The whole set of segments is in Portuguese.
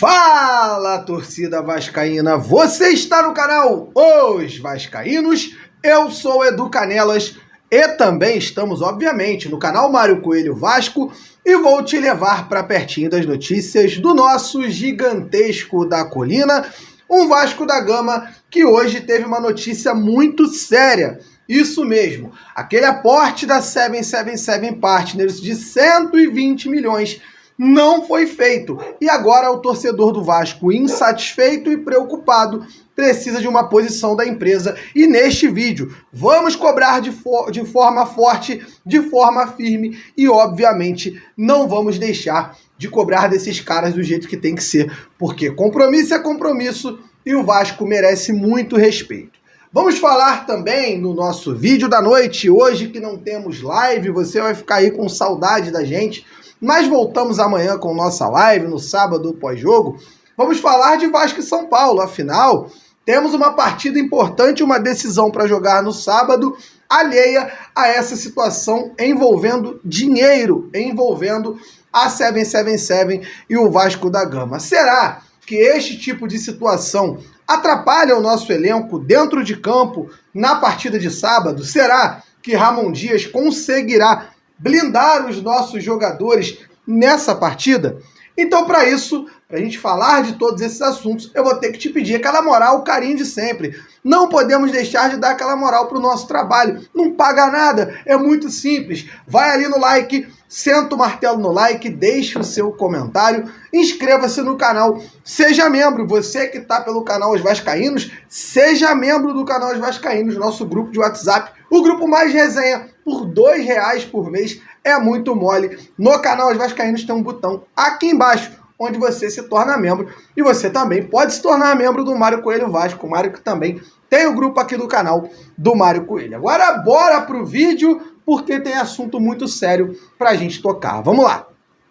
Fala, torcida vascaína! Você está no canal Os Vascaínos, eu sou Edu Canelas e também estamos, obviamente, no canal Mário Coelho Vasco e vou te levar para pertinho das notícias do nosso gigantesco da colina, um Vasco da Gama que hoje teve uma notícia muito séria. Isso mesmo, aquele aporte da 777 Partners de 120 milhões não foi feito. E agora o torcedor do Vasco, insatisfeito e preocupado, precisa de uma posição da empresa. E neste vídeo, vamos cobrar de forma forte, de forma firme e, obviamente, não vamos deixar de cobrar desses caras do jeito que tem que ser, porque compromisso é compromisso e o Vasco merece muito respeito. Vamos falar também no nosso vídeo da noite, hoje que não temos live, você vai ficar aí com saudade da gente, mas voltamos amanhã com nossa live, no sábado pós-jogo. Vamos falar de Vasco e São Paulo, afinal, temos uma partida importante, uma decisão para jogar no sábado, alheia a essa situação envolvendo dinheiro, envolvendo a 777 e o Vasco da Gama. Será que este tipo de situação atrapalha o nosso elenco dentro de campo na partida de sábado? Será que Ramon Dias conseguirá blindar os nossos jogadores nessa partida? Então, para isso, para a gente falar de todos esses assuntos, eu vou ter que te pedir aquela moral, o carinho de sempre. Não podemos deixar de dar aquela moral para o nosso trabalho. Não paga nada, é muito simples. Vai ali no like, senta o martelo no like, deixa o seu comentário, inscreva-se no canal, seja membro. Você que está pelo canal Os Vascaínos, seja membro do canal Os Vascaínos, nosso grupo de WhatsApp, o grupo mais resenha, por R$2 por mês, é muito mole. No canal Os Vascaínos tem um botão aqui embaixo, onde você se torna membro, e você também pode se tornar membro do Mário Coelho Vasco, o Mário que também tem o grupo aqui do canal do Mário Coelho. Agora bora pro vídeo, porque tem assunto muito sério pra gente tocar. Vamos lá.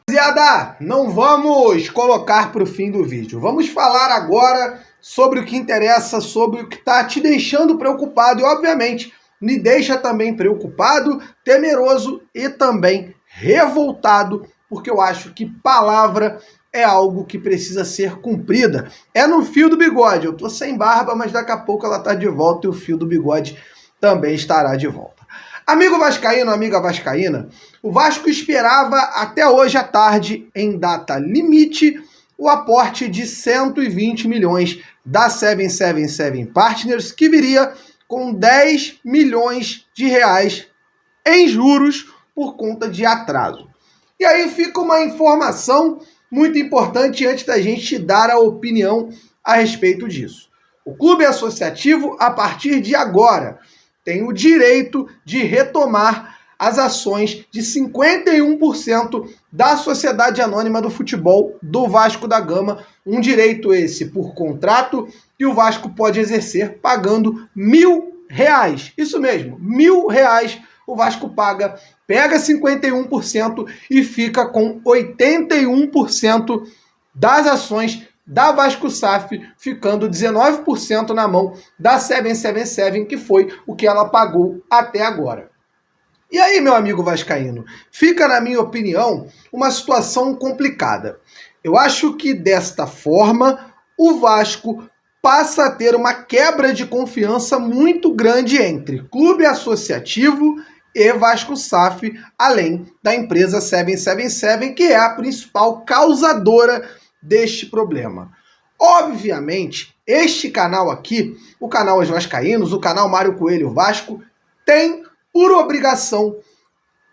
Rapaziada, não vamos colocar pro fim do vídeo. Vamos falar agora sobre o que interessa, sobre o que tá te deixando preocupado e, obviamente, me deixa também preocupado, temeroso e também revoltado, porque eu acho que palavra é algo que precisa ser cumprida. É no fio do bigode. Eu tô sem barba, mas daqui a pouco ela tá de volta e o fio do bigode também estará de volta. Amigo vascaíno, amiga vascaína, o Vasco esperava até hoje à tarde, em data limite, o aporte de 120 milhões da 777 Partners, que viria com 10 milhões de reais em juros por conta de atraso. E aí fica uma informação muito importante antes da gente dar a opinião a respeito disso. O clube associativo, a partir de agora, tem o direito de retomar as ações de 51% da Sociedade Anônima do Futebol do Vasco da Gama, um direito esse por contrato que o Vasco pode exercer pagando R$1.000. Isso mesmo, R$1.000 o Vasco paga, pega 51% e fica com 81% das ações da Vasco SAF, ficando 19% na mão da 777, que foi o que ela pagou até agora. E aí, meu amigo vascaíno, fica, na minha opinião, uma situação complicada. Eu acho que desta forma o Vasco passa a ter uma quebra de confiança muito grande entre clube associativo e Vasco SAF, além da empresa 777, que é a principal causadora deste problema. Obviamente, este canal aqui, o canal Os Vascaínos, o canal Mário Coelho Vasco, tem por obrigação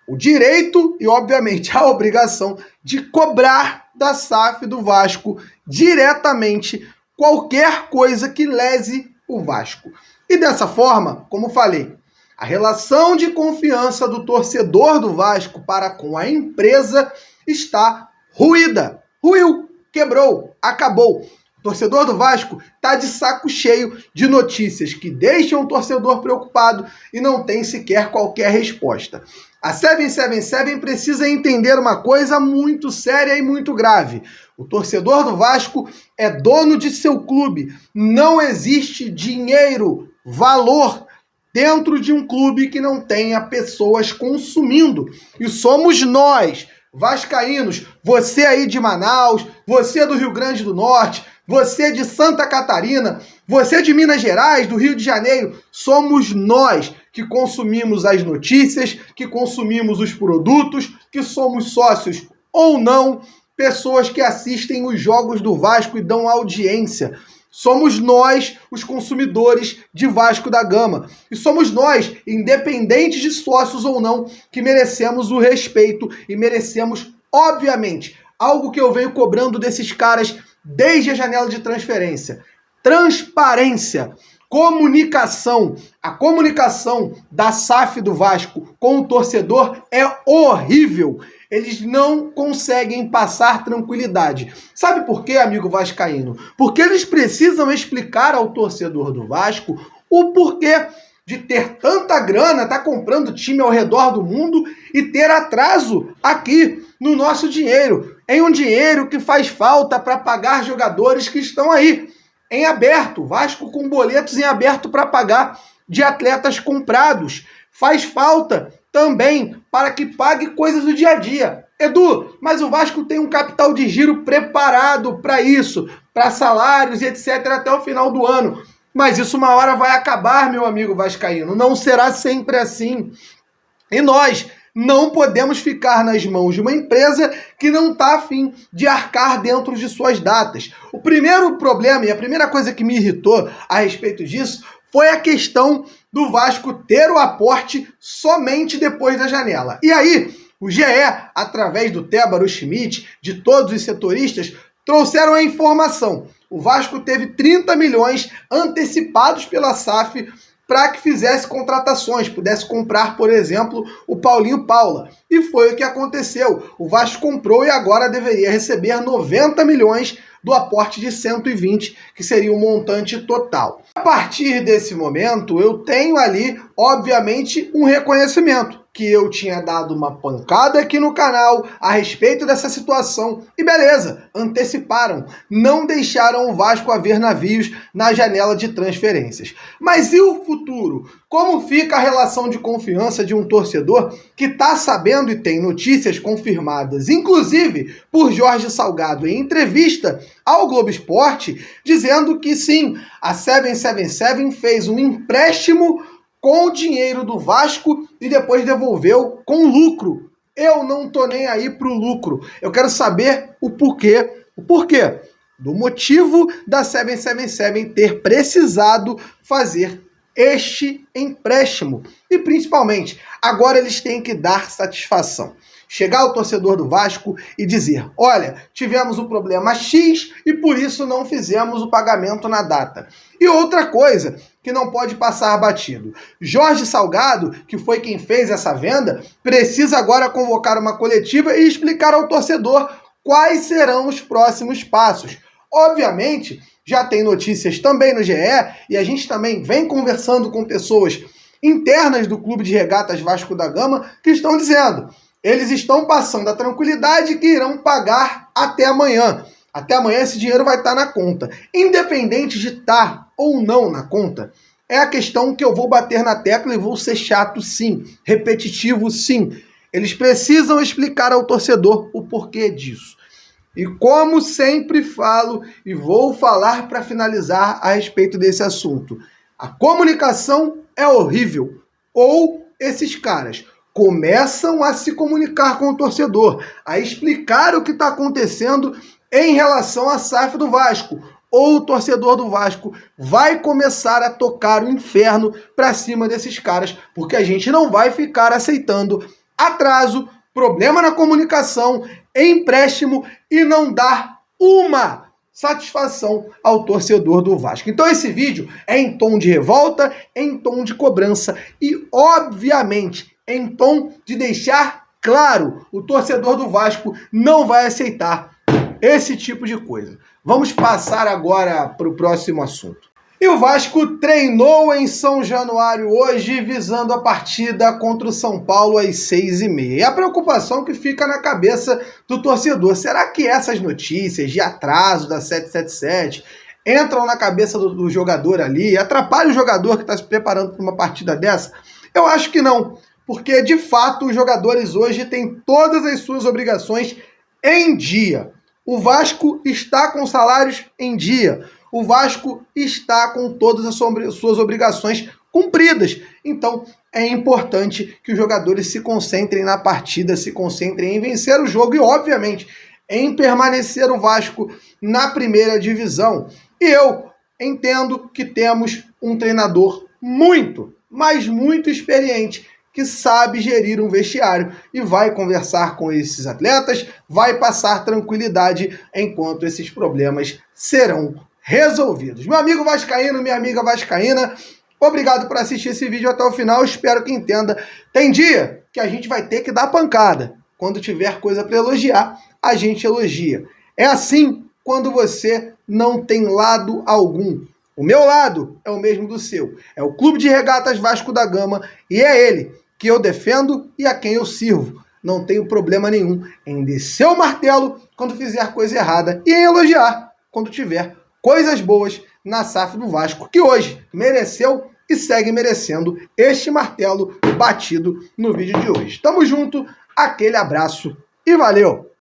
o direito e, obviamente, a obrigação de cobrar da SAF do Vasco diretamente qualquer coisa que lese o Vasco. E dessa forma, como falei, a relação de confiança do torcedor do Vasco para com a empresa está ruída. Ruiu, quebrou, acabou. O torcedor do Vasco está de saco cheio de notícias que deixam o torcedor preocupado e não tem sequer qualquer resposta. A 777 precisa entender uma coisa muito séria e muito grave. O torcedor do Vasco é dono de seu clube. Não existe dinheiro, valor dentro de um clube que não tenha pessoas consumindo. E somos nós, Vascaínos, você aí de Manaus, você do Rio Grande do Norte, você de Santa Catarina, você de Minas Gerais, do Rio de Janeiro, somos nós que consumimos as notícias, que consumimos os produtos, que somos sócios ou não, pessoas que assistem os jogos do Vasco e dão audiência. Somos nós, os consumidores de Vasco da Gama. E somos nós, independentes de sócios ou não, que merecemos o respeito e merecemos, obviamente, algo que eu venho cobrando desses caras desde a janela de transferência. Transparência. Comunicação. A comunicação da SAF do Vasco com o torcedor é horrível. Eles não conseguem passar tranquilidade. Sabe por quê, amigo vascaíno? Porque eles precisam explicar ao torcedor do Vasco o porquê de ter tanta grana, tá comprando time ao redor do mundo e ter atraso aqui no nosso dinheiro. Em um dinheiro que faz falta para pagar jogadores que estão aí em aberto. Vasco com boletos em aberto para pagar de atletas comprados. Faz falta também para que pague coisas do dia a dia. Edu, mas o Vasco tem um capital de giro preparado para isso, para salários e etc. até o final do ano. Mas isso uma hora vai acabar, meu amigo vascaíno. Não será sempre assim. E nós não podemos ficar nas mãos de uma empresa que não está a fim de arcar dentro de suas datas. O primeiro problema e a primeira coisa que me irritou a respeito disso foi a questão do Vasco ter o aporte somente depois da janela. E aí, o GE, através do Tébaro Schmidt, de todos os setoristas, trouxeram a informação. O Vasco teve 30 milhões antecipados pela SAF para que fizesse contratações, pudesse comprar, por exemplo, o Paulinho Paula. E foi o que aconteceu. O Vasco comprou e agora deveria receber 90 milhões do aporte de 120, que seria o montante total. A partir desse momento, eu tenho ali, obviamente, um reconhecimento, que eu tinha dado uma pancada aqui no canal a respeito dessa situação. E beleza, anteciparam, não deixaram o Vasco haver navios na janela de transferências. Mas e o futuro? Como fica a relação de confiança de um torcedor que está sabendo e tem notícias confirmadas, inclusive por Jorge Salgado em entrevista ao Globo Esporte, dizendo que sim, a 777 fez um empréstimo com o dinheiro do Vasco e depois devolveu com lucro. Eu não tô nem aí pro lucro. Eu quero saber o porquê. O porquê do motivo da 777 ter precisado fazer este empréstimo. E principalmente, agora eles têm que dar satisfação. Chegar ao torcedor do Vasco e dizer, olha, tivemos um problema X e por isso não fizemos o pagamento na data. E outra coisa que não pode passar batido. Jorge Salgado, que foi quem fez essa venda, precisa agora convocar uma coletiva e explicar ao torcedor quais serão os próximos passos. Obviamente, já tem notícias também no GE e a gente também vem conversando com pessoas internas do Clube de Regatas Vasco da Gama que estão dizendo, eles estão passando a tranquilidade que irão pagar até amanhã. Até amanhã esse dinheiro vai estar na conta. Independente de estar ou não na conta, é a questão que eu vou bater na tecla e vou ser chato sim, repetitivo sim. Eles precisam explicar ao torcedor o porquê disso. E como sempre falo e vou falar para finalizar a respeito desse assunto, a comunicação é horrível. Ou esses caras começam a se comunicar com o torcedor, a explicar o que está acontecendo em relação à SAF do Vasco, ou o torcedor do Vasco vai começar a tocar o inferno para cima desses caras, porque a gente não vai ficar aceitando atraso, problema na comunicação, empréstimo e não dar uma satisfação ao torcedor do Vasco. Então esse vídeo é em tom de revolta, em tom de cobrança e, obviamente, em tom de deixar claro, o torcedor do Vasco não vai aceitar esse tipo de coisa. Vamos passar agora para o próximo assunto. E o Vasco treinou em São Januário hoje, visando a partida contra o São Paulo às 6h30. E a preocupação que fica na cabeça do torcedor, será que essas notícias de atraso da 777 entram na cabeça do jogador ali, atrapalham o jogador que está se preparando para uma partida dessa? Eu acho que não. porque de fato os jogadores hoje têm todas as suas obrigações em dia. O Vasco está com salários em dia. O Vasco está com todas as suas obrigações cumpridas. Então, é importante que os jogadores se concentrem na partida, se concentrem em vencer o jogo e, obviamente, em permanecer o Vasco na primeira divisão. E eu entendo que temos um treinador muito, mas muito experiente, que sabe gerir um vestiário e vai conversar com esses atletas, vai passar tranquilidade enquanto esses problemas serão resolvidos. Meu amigo vascaíno, minha amiga vascaína, obrigado por assistir esse vídeo até o final, espero que entenda. Tem dia que a gente vai ter que dar pancada. Quando tiver coisa para elogiar, a gente elogia. É assim quando você não tem lado algum. O meu lado é o mesmo do seu. É o Clube de Regatas Vasco da Gama e é ele que eu defendo e a quem eu sirvo. Não tenho problema nenhum em descer o martelo quando fizer coisa errada e em elogiar quando tiver coisas boas na SAF do Vasco, que hoje mereceu e segue merecendo este martelo batido no vídeo de hoje. Tamo junto, aquele abraço e valeu!